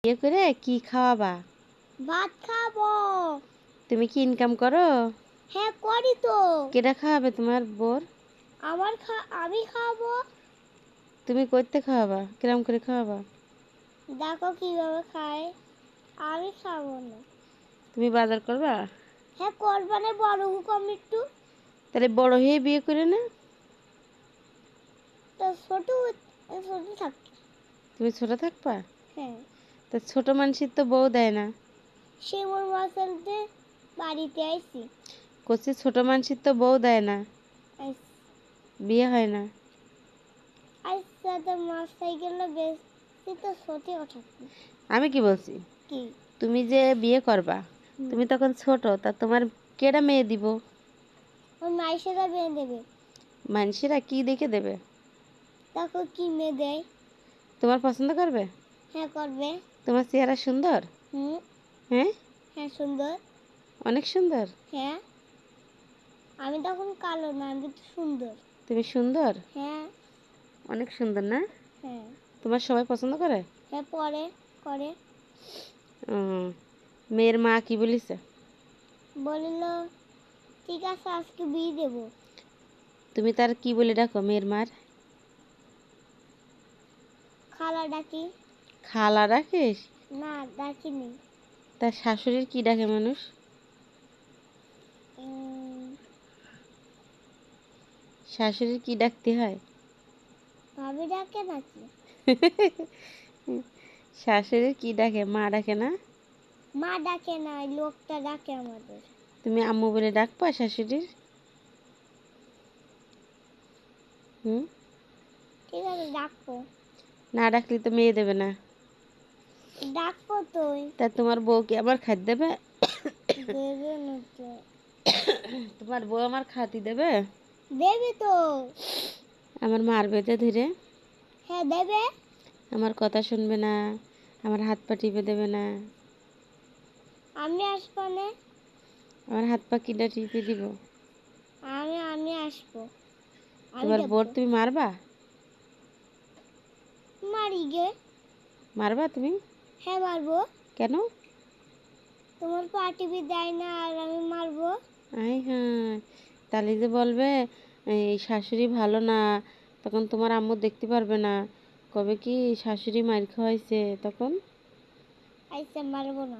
বিয়ে করে কি খাওয়াবা? ভাত খাবো। তুমি কি ইনকাম করো? হ্যাঁ করি তো। কেটা খাওয়াবে তোমার বোর? আমি খাবো। তুমি করতে খাওয়াবা? কিরম করে খাওয়াবা? দেখো কিভাবে খায়। আমি খাবো না। তুমি বাজার করবা? হ্যাঁ করবা না, বড় হুকম একটু। তাহলে বড় হয়ে বিয়ে করে না? তো ছোট থাকি। তুমি ছোট থাকবা? হ্যাঁ। তা ছোট মানুষের তো বউ দেয় না। শিমুর মাসালতে বাড়িতে আইছি। করছি ছোট মানুষের তো বউ দেয় না, বিয়ে হয় না। আচ্ছা তো মাছ সাইকেলে বেশি তো ছোট থাকি। আমি কি বলছি, কি তুমি যে বিয়ে করবা তুমি তখন ছোট, তা তোমার কেডা মেয়ে দিব? ওই মাইসেরা বেঁধে দেবে। মানুষেরা কি দেখে দেবে? দেখো কি মেয়ে দেয়। তোমার পছন্দ করবে? হ্যাঁ করবে। তোমার চেহারা সুন্দর? হুম। হ্যাঁ, হ্যাঁ সুন্দর। অনেক সুন্দর। হ্যাঁ আমি তখন কালো না, আমি তো সুন্দর। তুমি সুন্দর, হ্যাঁ। অনেক সুন্দর না? হ্যাঁ। তোমার সবাই পছন্দ করে? হ্যাঁ পরে করে। মেয়ের মা কি বলিছে? বলিল ঠিক আছে আজকে বিয়ে দেব। তুমি তার কি বলে ডাকো মেয়ের মার? খালা ডাকি। খালা রাখিস? না ডাকিনি। তার শাশুড়ির কি ডাকে মানুষ? শাশুড়ির কি ডাকতে হয়? ভাবি ডাকে নাকি? শাশুড়ির কি ডাকে? মা ডাকে না? মা ডাকে না, লোকটা ডাকে আমাদের। তুমি আম্মু বলে ডাকবা শাশুড়ির? হুম, ঠিক আছে ডাকবো। না ডাকলে তো মেয়ে দেবে না। ডাকবো তুই। তা তোমার বউ কি আমার খাদ্য দেবে? দেবে না তো। তোমার বউ আমার খাতি দেবে? দেবে তো। আমার মারবে তো ধীরে। হ্যাঁ দেবে। আমার কথা শুনবে না, আমার হাত পা টিপে দেবে না। আমি আসবো না। আমার হাত পা কিনা টিপে দিব? আমি আসবো। আমি তোমার দেবো। বোর তুমি মারবা? মারি গে। মারবা তুমি? হ্যাঁ মারবো। কেন? তোমার পা টিপি দেয় না আর আমি মারবো? আই হ্যাঁ, তাহলে যে বলবে এই শাশুড়ি ভালো না, তখন তোমার আম্মু দেখতে পারবে না, কবে কি শাশুড়ি মার খাওয়াইছে তখন? আচ্ছা মারবো না।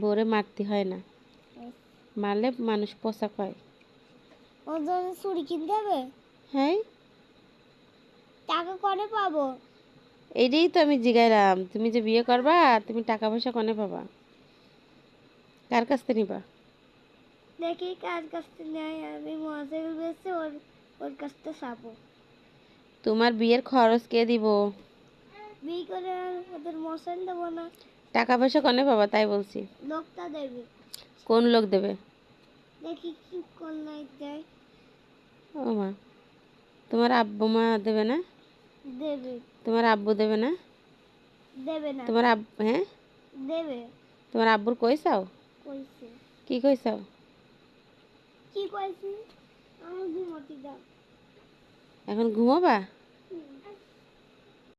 বোরে মারতে হয় না, মারলে মানুষ পোষা কয়। ওর জন্য চুড়ি কিনতে হবে। হ্যাঁ, টাকা করে পাবো? এইটাই তো আমি জিগাইলাম, তুমি যে বিয়ে করবা তুমি টাকা পয়সা কনে পাবা? কার কাছ থেকে নিবা? দেখি কার কাছ থেকে নেয়, আমি মজা বেছে ওর কাছ থেকে চাবো। তোমার বিয়ের খরচ কে দিব? বিয়ে করে ওদের মশাইল দেবো না। টাকা পয়সা কনে পাবা তাই বলছি। লোকটা দেবে। কোন লোক দেবে? দেখি কি করলে দেয়। ও মা, তোমার আব্বু মা দেবে না? দেবে। তোমার আব্বু দেবে না? দেবে না। তোমার হ্যাঁ, দেবে। তোমার আব্বুর কইসাও? কইছে। কি কইসাও? কি কইছি? আমার ঘুমোতে দাও। এখন ঘুমাবা?